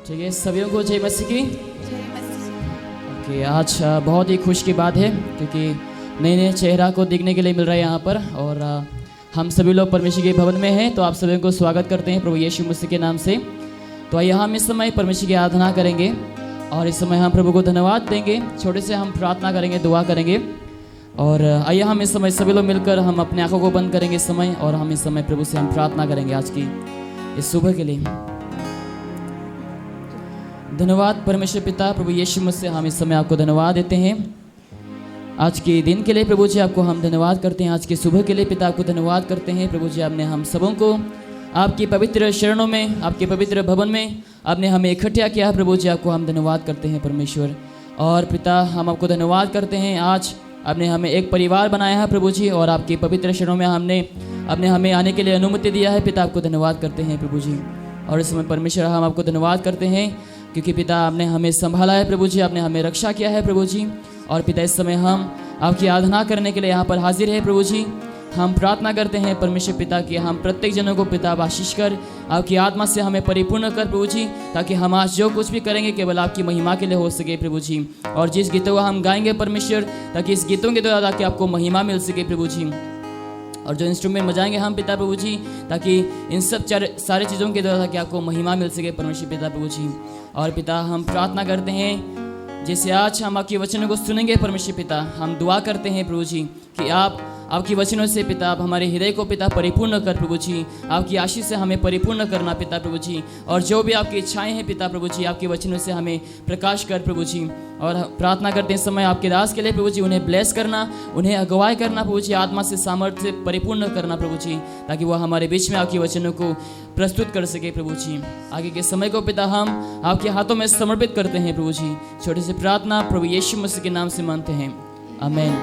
ठीक है, सभी को जय मसीह की। ओके, आज बहुत ही खुश की बात है क्योंकि नए नए चेहरा को देखने के लिए मिल रहा है यहाँ पर। और हम सभी लोग परमेश्वर के भवन में हैं, तो आप सभी को स्वागत करते हैं प्रभु यीशु मसीह के नाम से। तो आइए हम इस समय परमेश्वर की आराधना करेंगे और इस समय हम प्रभु को धन्यवाद देंगे। छोटे से हम प्रार्थना करेंगे, दुआ करेंगे। और आइए हम इस समय सभी लोग मिलकर हम अपने आंखों को बंद करेंगे इस समय, और हम इस समय प्रभु से हम प्रार्थना करेंगे आज की इस सुबह के लिए। धन्यवाद परमेश्वर पिता प्रभु यीशु मसीह, हम इस समय आपको धन्यवाद देते हैं आज के दिन के लिए। प्रभु जी आपको हम धन्यवाद करते हैं आज की सुबह के लिए। पिता आपको धन्यवाद करते हैं प्रभु जी, आपने हम सबों को आपकी पवित्र शरणों में, आपके पवित्र भवन में आपने हमें इकट्ठा किया। प्रभु जी आपको हम धन्यवाद करते हैं परमेश्वर। और पिता हम आपको धन्यवाद करते हैं, आज आपने हमें एक परिवार बनाया है प्रभु जी, और आपके पवित्र शरणों में आपने हमें आने के लिए अनुमति दिया है। पिता आपको धन्यवाद करते हैं प्रभु जी। और इस समय परमेश्वर हम आपको धन्यवाद करते हैं क्योंकि पिता आपने हमें संभाला है प्रभु जी, आपने हमें रक्षा किया है प्रभु जी। और पिता इस समय हम आपकी आराधना करने के लिए यहाँ पर हाजिर है प्रभु जी। हम प्रार्थना करते हैं परमेश्वर पिता कि हम प्रत्येक जनों को पिता आशीष कर, आपकी आत्मा से हमें परिपूर्ण कर प्रभु जी, ताकि हम आज जो कुछ भी करेंगे केवल आपकी महिमा के लिए हो सके प्रभु जी। और जिस गीतों को हम गाएंगे परमेश्वर, ताकि इस गीतों के द्वारा ताकि आपको महिमा मिल सके प्रभु जी। और जो इंस्ट्रूमेंट बजाएंगे हम पिता प्रभु जी, ताकि इन सब सारे चीज़ों के द्वारा ताकि आपको महिमा मिल सके परमेश्वर पिता प्रभु जी। और पिता हम प्रार्थना करते हैं जैसे आज हम आपके वचनों को सुनेंगे परमेश्वर पिता, हम दुआ करते हैं प्रभु जी कि आपकी वचनों से पिता आप हमारे हृदय को पिता परिपूर्ण कर प्रभु जी, आपकी आशीष से हमें परिपूर्ण करना पिता प्रभु जी। और जो भी आपकी इच्छाएं हैं पिता प्रभु जी, आपके वचनों से हमें प्रकाश कर प्रभु जी। और प्रार्थना करते हैं समय आपके दास के लिए प्रभु जी, उन्हें ब्लेस करना, उन्हें अगुवाई करना प्रभु जी, आत्मा से सामर्थ्य से परिपूर्ण करना प्रभु जी, ताकि वह हमारे बीच में आपके वचनों को प्रस्तुत कर सके प्रभु जी। आगे के समय को पिता हम आपके हाथों में समर्पित करते हैं प्रभु जी। छोटे से प्रार्थना प्रभु यीशु मसीह के नाम से मांगते हैं, आमीन।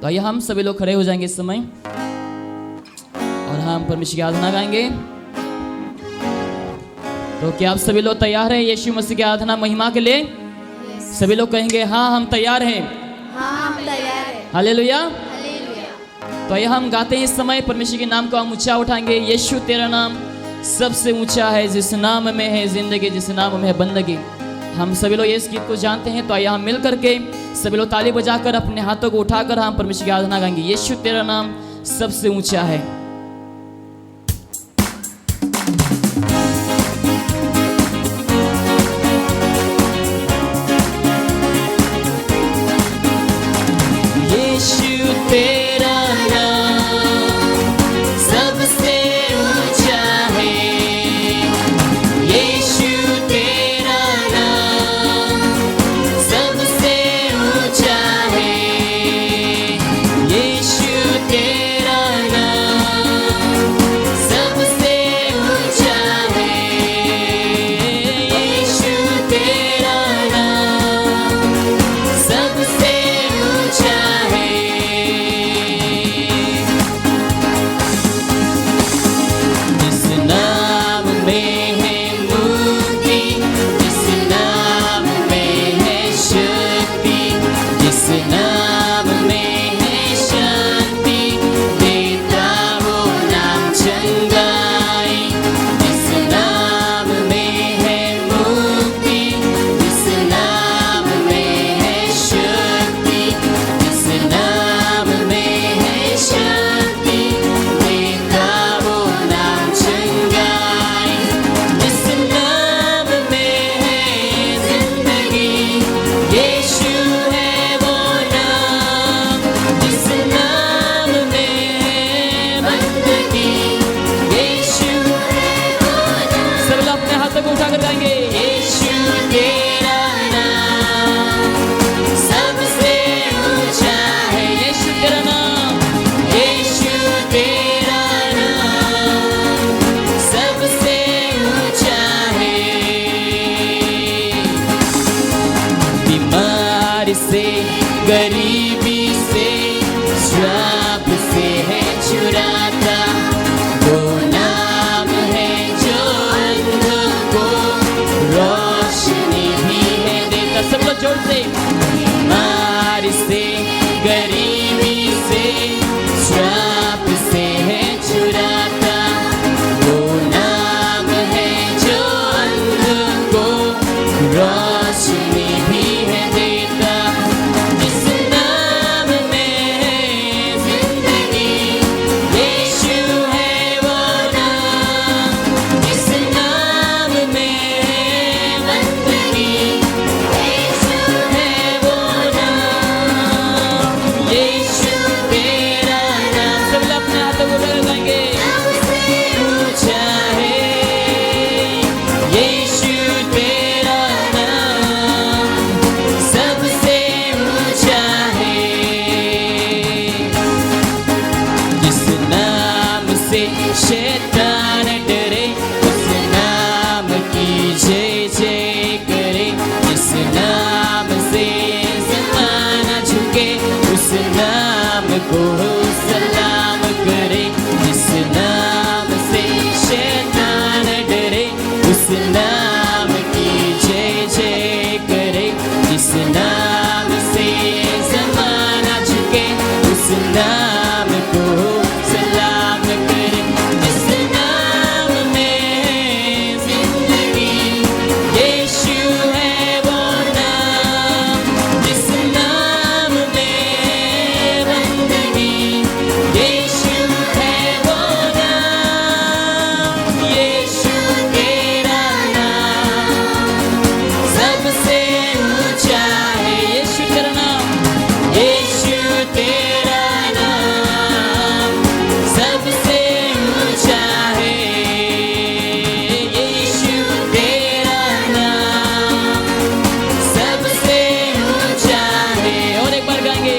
तो आइए हम सभी लोग खड़े हो जाएंगे इस समय और हम परमेश्वर की आराधना गाएंगे। तो क्या आप सभी लोग तैयार हैं यीशु मसीह की आराधना महिमा के लिए? सभी लोग कहेंगे हाँ हम तैयार हैं, हाँ हम तैयार हैं। हालेलुया। हालेलुया। तो आइए हम गाते हैं इस समय परमेश्वर के नाम को हम ऊंचा उठाएंगे। यीशु तेरा नाम सबसे ऊंचा है, जिस नाम में है जिंदगी, जिस नाम में है बंदगी। हम सभी लोग इस गीत को जानते हैं, तो आइए हम मिल करके सभी लोग ताली बजाकर अपने हाथों को उठाकर हम परमेश्वर की आराधना गाएंगे। यीशु तेरा नाम सबसे ऊंचा है। यीशु तेरा नाम सबसे ऊंचा है, यीशु तेरा नाम सबसे ऊंचा है, यीशु तेरा नाम सबसे ऊंचा है, यीशु तेरा नाम सबसे ऊंचा है। जिस नाम में है मुक्ति, जिस नाम में है शक्ति, जिस नाम में है शांति, देता वो नाम चंगाई। जिस नाम में है मुक्ति, जिस नाम में है शक्ति, जिस नाम में है शांति, देता वो नाम चंगाई। जिस नाम में है जिंदगी, यीशु है वो नाम। जिस नाम में है बंदगी, यीशु है वो नाम। सब लोग अपने हाथों को उठाकर गाएंगे। यीशु तेरा नाम सबसे ऊंचा है, यीशु तेरा नाम, यीशु तेरा नाम सबसे ऊंचा है। बीमारी से, गरीबी से, श्राप से है छुड़ाता, वो नाम है जो अंधों को रोशनी भी है देता। सब लोग जोर से। बीमारी से, गरीबी से, श्राप से है छुड़ाता, वो नाम है जो अंधों को जिस नाम से ज़माना झुके, उस नाम को सलाम करे। जिस नाम में जिंदगी, यीशु है वो नाम। जिस नाम में बंदगी, यीशु है वो नाम। यीशु तेरा नाम सबसे ऊंचा है। यीशु तेरा नाम, यीशु तेरा नाम सबसे ऊंचा है। यीशु तेरा नाम सबसे ऊंचा है। और एक बार गाएंगे,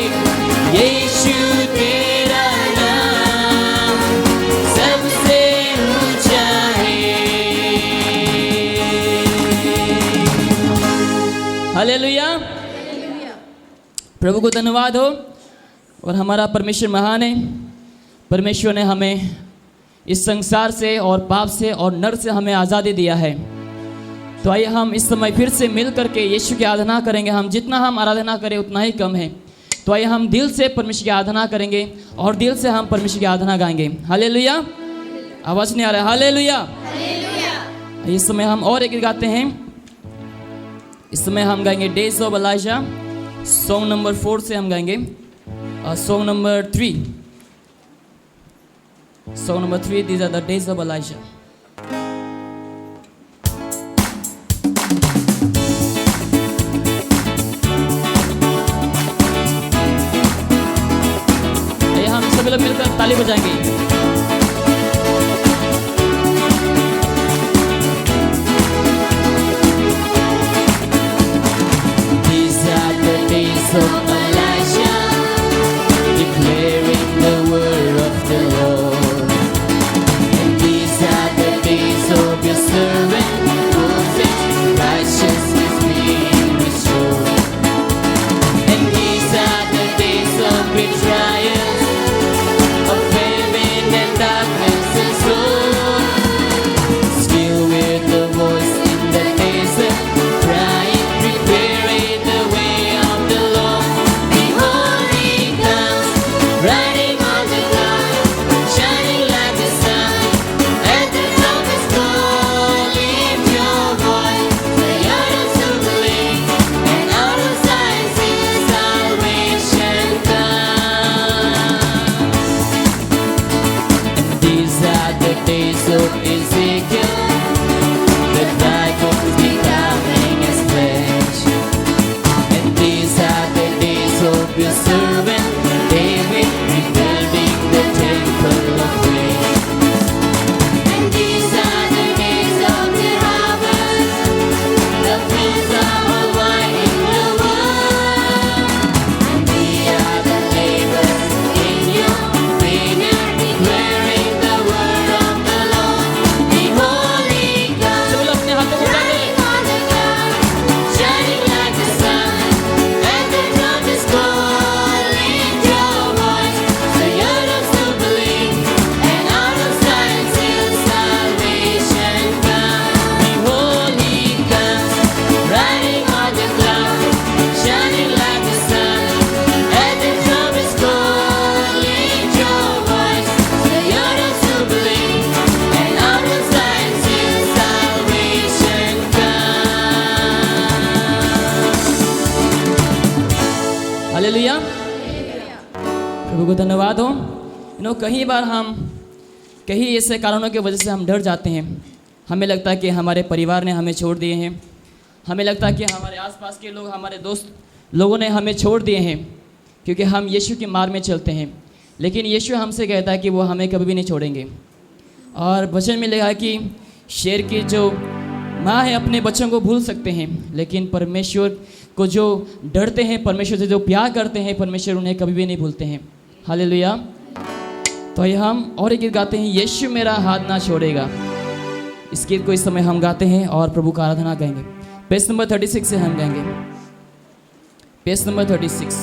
यीशु तेरा नाम सबसे ऊंचा है। हालेलुया। प्रभु को धन्यवाद हो। और हमारा परमेश्वर महान है। परमेश्वर ने हमें इस संसार से और पाप से और नर से हमें आज़ादी दिया है। तो आइए हम इस समय फिर से मिल करके यीशु की आराधना करेंगे। हम जितना हम आराधना करें उतना ही कम है। तो आइए हम दिल से परमेश्वर की आराधना करेंगे और दिल से हम परमेश्वर की आराधना गाएंगे। हालेलुया। आवाज़ नहीं आ रहा है। हालेलुया। इस समय हम और एक गीत गाते हैं। इस समय हम गाएंगे days of Elijah. Song number 4 से हम गाएंगे और song number 3। Song number 3, these are the days of Elijah. आइए हम सभी लोग मिलकर ताली बजाएंगे। These are the days of Elijah, declaring the word of the Lord. And these are the days of your servant Moses, righteousness being restored. And these are the days of great trials, of famine and darkness and sorrow. Still with the voice in the desert, crying, preparing the way of the Lord. Behold, he comes, riding on the cloud, shining like the sun. At the trumpet's call, lift your voice, say out unto the lake, and out of Zion sing salvation comes. And these are the days of Ezekiel, the dry bones becoming as flesh. And these are the days of your servant David, rebuilding the temple of praise. And these are the days of the harvest, the fields are all wine in the world. And we are the laborers in your vineyard, declaring the word of the Lord. Behold, he comes, riding on the cloud, shining like the sun. At the trumpet's call, lift your voice, say out of to believe, and out of Zion sing salvation comes. Behold, he comes, riding on the cloud, shining like the sun. At the trumpet's call, lift your voice, say out of to believe, and out of Zion sing salvation comes. Hallelujah. प्रभु को धन्यवाद हो। कई बार हम कई ऐसे कारणों की वजह से हम डर जाते हैं। हमें लगता है कि हमारे परिवार ने हमें छोड़ दिए हैं। हमें लगता है कि हमारे आसपास के लोग, हमारे दोस्त लोगों ने हमें छोड़ दिए हैं, क्योंकि हम यीशु के मार्ग में चलते हैं। लेकिन यीशु हमसे कहता है कि वो हमें कभी भी नहीं छोड़ेंगे। और वचन में लिखा है कि शेर की जो माँ है अपने बच्चों को भूल सकते हैं, लेकिन परमेश्वर को जो डरते हैं, परमेश्वर से जो प्यार करते हैं, परमेश्वर उन्हें कभी भी नहीं भूलते हैं। हालेलुया। तो आइए हम और एक गीत गाते हैं, यीशु मेरा हाथ ना छोड़ेगा। इस गीत को इस समय हम गाते हैं और प्रभु का आराधना गाएंगे। पेज नंबर 36 से हम गाएंगे। Page number 36।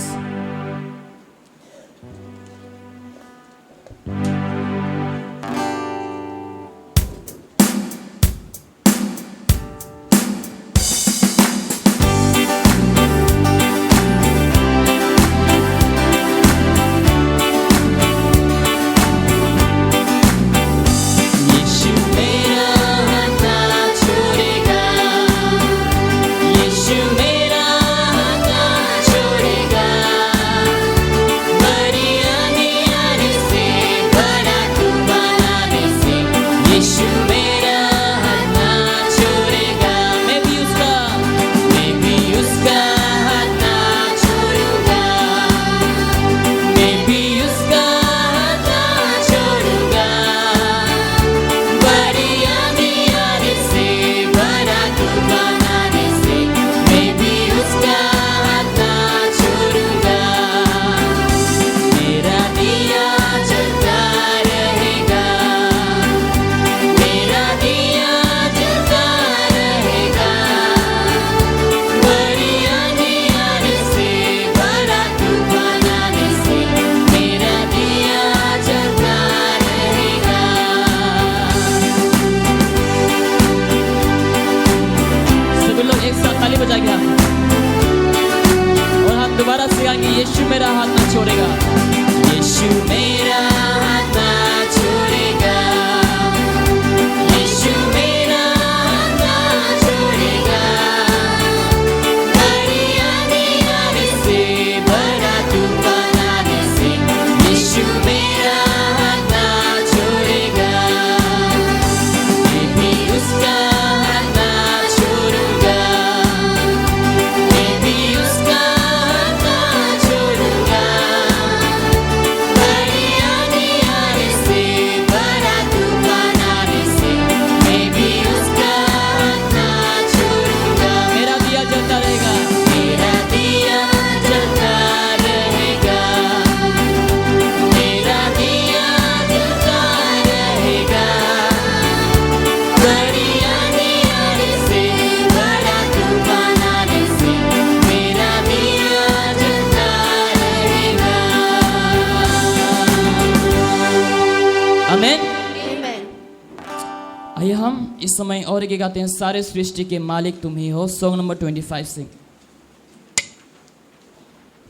समय और एक गाते हैं, सारे सृष्टि के मालिक तुम ही हो, सॉन्ग नंबर 25 से।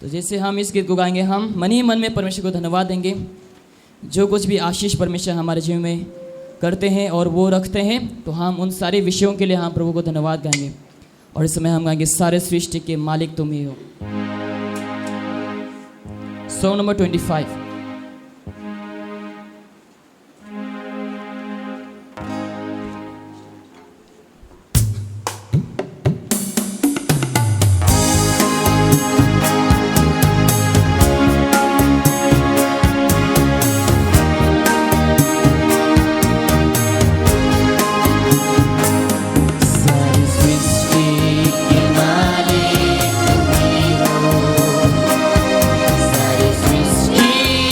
तो जैसे हम इस गीत को गाएंगे, हम मन ही मन में परमेश्वर को धन्यवाद देंगे। जो कुछ भी आशीष परमेश्वर हमारे जीवन में करते हैं और वो रखते हैं, तो हम उन सारे विषयों के लिए हम प्रभु को धन्यवाद गाएंगे। और इस समय हम गाएंगे, सारे सृष्टि के मालिक तुम ही हो, सॉन्ग नंबर 25। सारी सृष्टि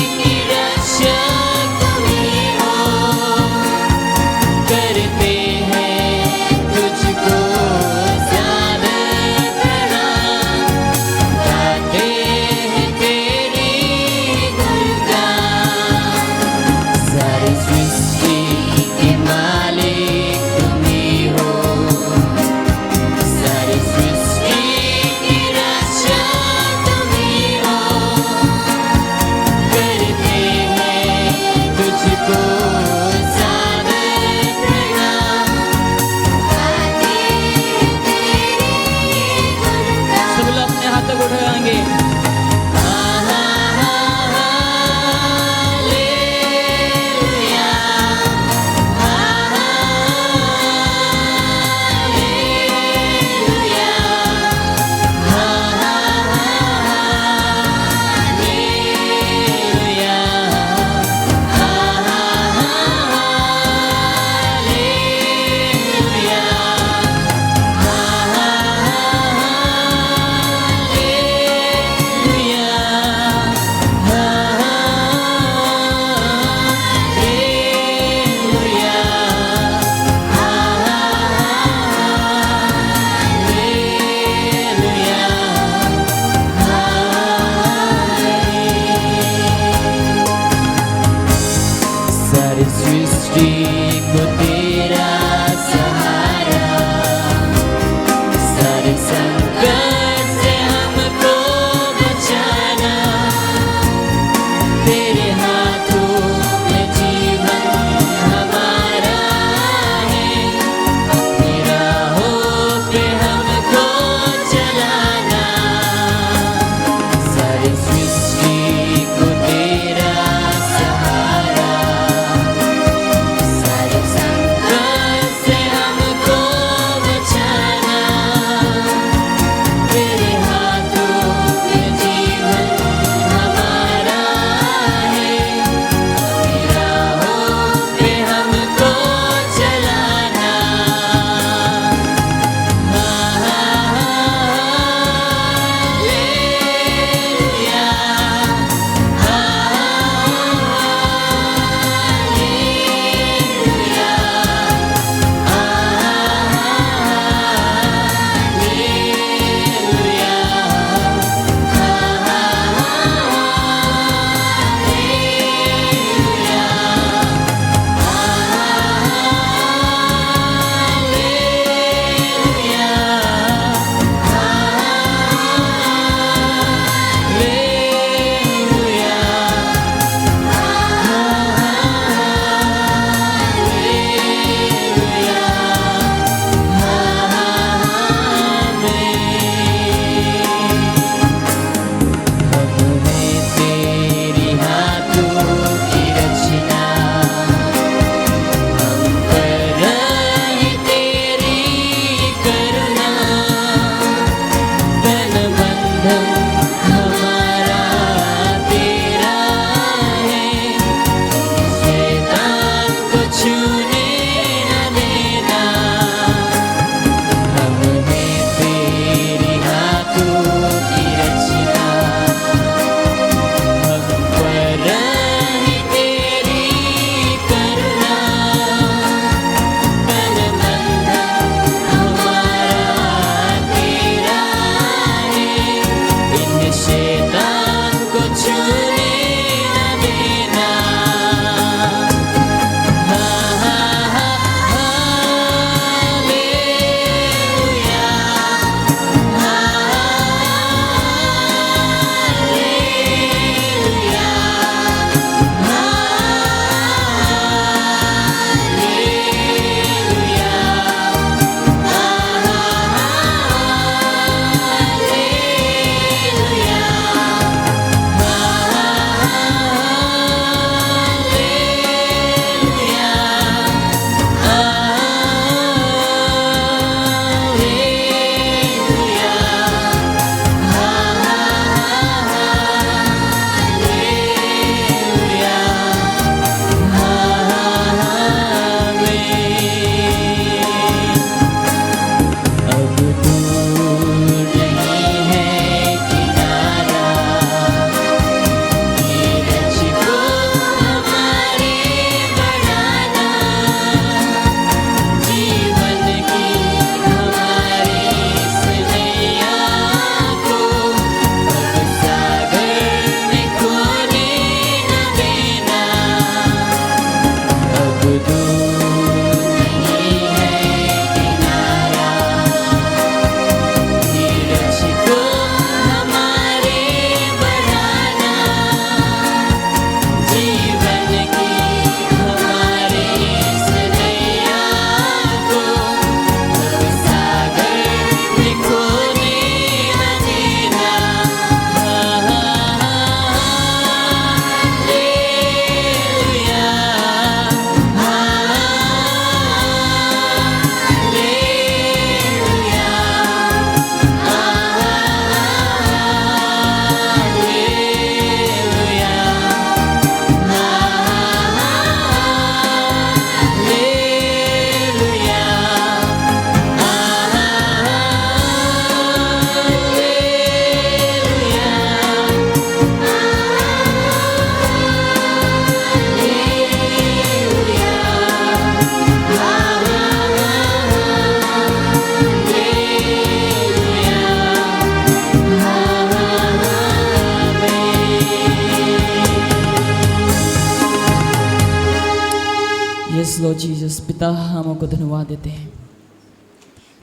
परमेश्वर पिता हम आपको धन्यवाद देते हैं।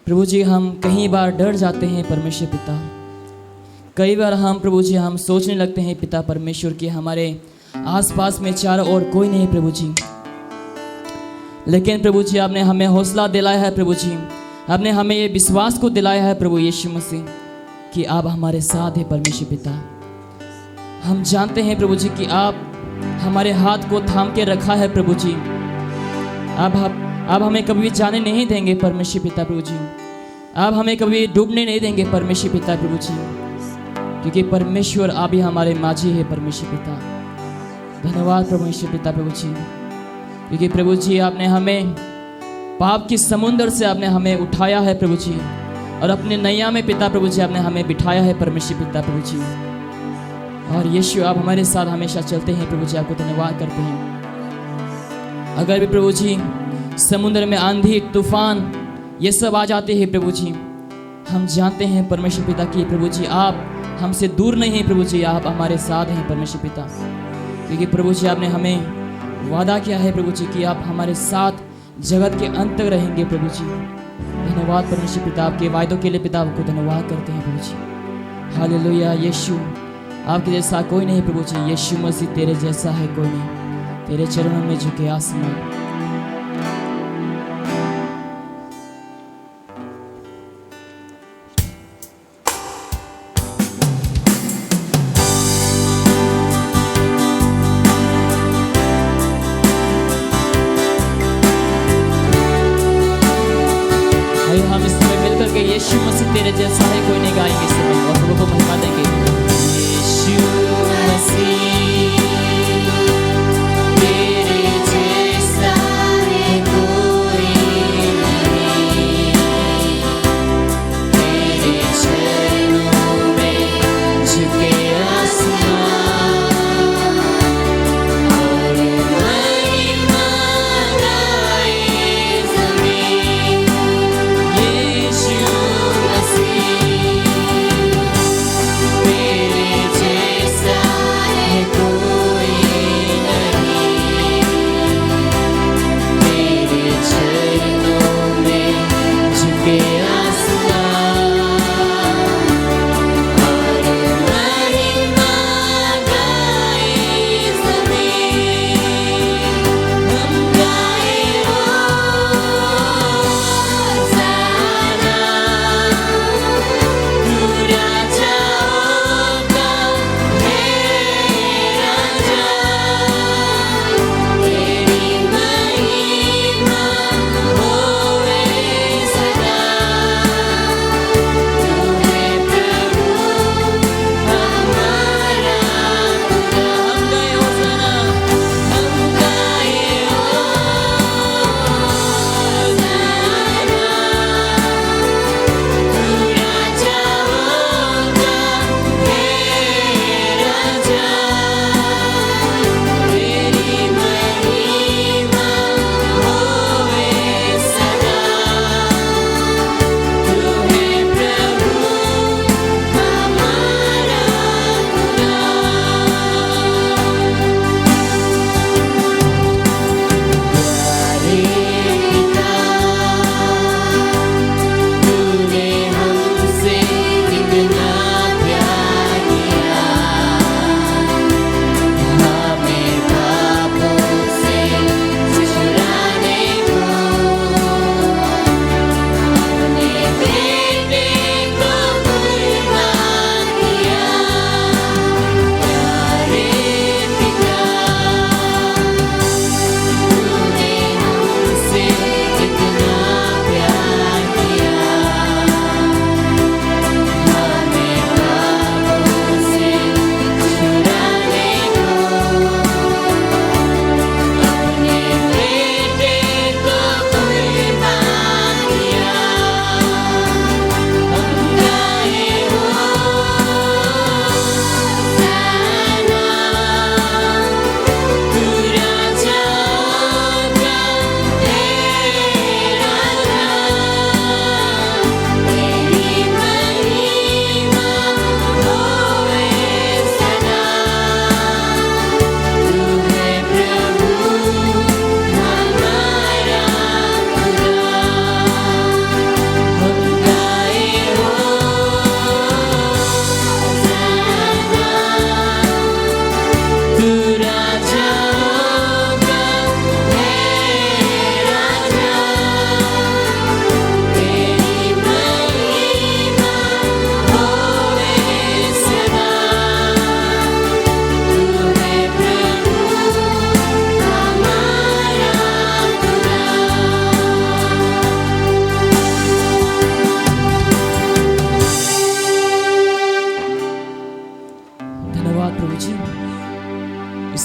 प्रभु जी हम कई बार डर जाते हैं परमेश्वर पिता, कई बार हम प्रभु जी हम सोचने लगते हैं पिता परमेश्वर कि हमारे आसपास में चारों ओर कोई नहीं प्रभु जी। लेकिन प्रभु जी आपने हमें हौसला दिलाया है प्रभु जी, आपने हमें ये विश्वास को दिलाया है प्रभु यीशु मसीह कि आप हमारे साथ हैं परमेश्वर पिता। हम जानते हैं प्रभु जी कि आप हमारे हाथ को थाम के रखा है प्रभु जी। आप हमें कभी जाने नहीं देंगे परमेश्वर पिता प्रभु जी, आप हमें कभी डूबने नहीं देंगे परमेश्वर पिता प्रभु जी, क्योंकि परमेश्वर आप ही हमारे माझी है परमेश्वर पिता। धन्यवाद परमेश्वर पिता प्रभु जी, क्योंकि प्रभु जी आपने हमें पाप की समुंदर से आपने हमें उठाया है प्रभु जी, और अपने नैया में पिता प्रभु जी आपने हमें बिठाया है परमेश्वर पिता प्रभु जी। और यीशु आप हमारे साथ हमेशा चलते हैं प्रभु जी, आपको धन्यवाद करते हैं। अगर भी प्रभु जी समुद्र में आंधी तूफान ये सब आ जाते हैं प्रभु जी, हम जानते हैं परमेश्वर पिता कि प्रभु जी आप हमसे दूर नहीं हैं प्रभु जी, आप हमारे साथ हैं परमेश्वर पिता। क्योंकि प्रभु जी आपने हमें वादा किया है प्रभु जी कि आप हमारे साथ जगत के अंत तक रहेंगे प्रभु जी। धन्यवाद परमेश्वर पिता, आपके वायदों के लिए पिता आपको धन्यवाद करते हैं प्रभु जी। हालेलुया। यीशु आपके जैसा कोई नहीं प्रभु जी, यीशु मसीह तेरे जैसा है कोई नहीं, तेरे चरणों में झुके आसमान। हम इस समय मिलकर के यीशु मसीह तेरे जैसा है कोई नहीं गाएंगे इस समय और प्रभु को महिमा देंगे। यीशु मसीह तेरे जैसा है कोई नहीं, तेरे चरणों में झुके आसमान और महिमा गाए ज़मीन। यीशु मसीह तेरे जैसा है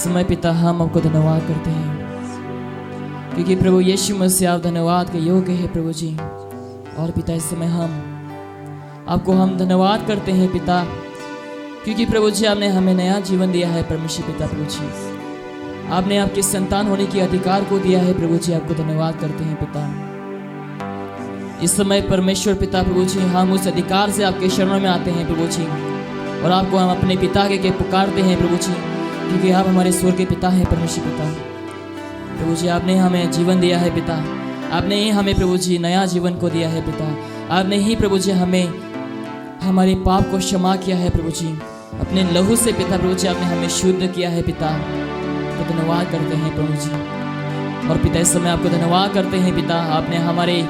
समय पिता हम आपको धन्यवाद करते हैं, क्योंकि प्रभु यीशु मसीह आप धन्यवाद के योग्य है प्रभु जी। और पिता इस समय हम धन्यवाद करते हैं पिता, क्योंकि प्रभु जी आपने हमें नया जीवन दिया है परमेश्वर पिता। प्रभु जी आपने आपके संतान होने के अधिकार को दिया है प्रभु जी, आपको धन्यवाद करते हैं पिता। इस समय परमेश्वर पिता प्रभु जी हम उस अधिकार से आपके शरणों में आते हैं प्रभु जी, और आपको हम अपने पिता के पुकारते हैं प्रभु जी, क्योंकि आप हमारे स्वर्ग के पिता हैं परमेश्वर पिता। प्रभु जी आपने हमें जीवन दिया है पिता, आपने ही हमें प्रभु जी नया जीवन को दिया है पिता। आपने ही प्रभु जी हमें हमारे पाप को क्षमा किया है प्रभु जी, अपने लहू से पिता प्रभु जी आपने हमें शुद्ध किया है पिता। तो धन्यवाद करते हैं प्रभु जी। और पिता इस समय आपको धन्यवाद करते हैं पिता, आपने हमारे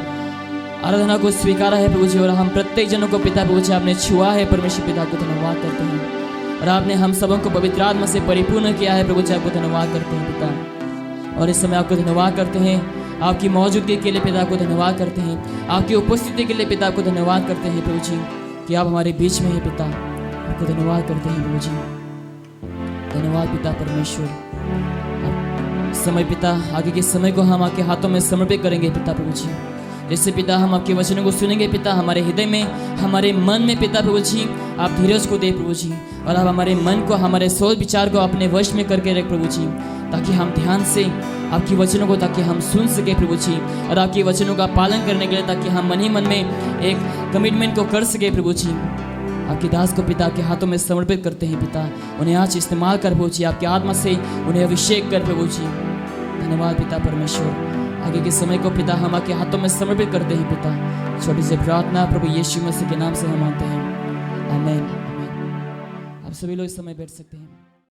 आराधना को स्वीकारा है प्रभु जी, और हम प्रत्येक जनों को पिता प्रभु जी आपने छुआ है परमेश्वर पिता, को धन्यवाद करते हैं। और आपने हम सबों को पवित्र आत्मा से परिपूर्ण किया है प्रभु जी, आपको धन्यवाद करते हैं पिता। और इस समय आपको धन्यवाद करते हैं, आपकी मौजूदगी के लिए पिता को धन्यवाद करते हैं, आपकी उपस्थिति के लिए पिता को धन्यवाद करते हैं प्रभु जी, कि आप हमारे बीच में हैं पिता। आपको धन्यवाद करते हैं प्रभु जी। धन्यवाद पिता परमेश्वर। समय पिता आगे के समय को हम आपके हाथों में समर्पित करेंगे पिता प्रभु जी। जैसे पिता हम आपके वचनों को सुनेंगे पिता, हमारे हृदय में हमारे मन में पिता प्रभु जी आप धीरज को दे प्रभु जी, और आप हमारे मन को हमारे सोच विचार को अपने वश में करके रख प्रभु जी, ताकि हम ध्यान से आपकी वचनों को ताकि हम सुन सके प्रभु जी, और आपकी वचनों का पालन करने के लिए ताकि हम मन ही मन में एक कमिटमेंट को कर सके प्रभु जी। आपके दास को पिता के हाथों में समर्पित करते हैं पिता, उन्हें आज इस्तेमाल कर प्रभु जी, आपके आत्मा से उन्हें अभिषेक कर प्रभु जी। धन्यवाद पिता परमेश्वर। आगे के समय को पिता हम आपके हाथों में समर्पित करते हैं पिता। छोटी सी प्रार्थना प्रभु यीशु मसीह के नाम से हम मांगते हैं, आमीन। आप सभी लोग इस समय बैठ सकते हैं।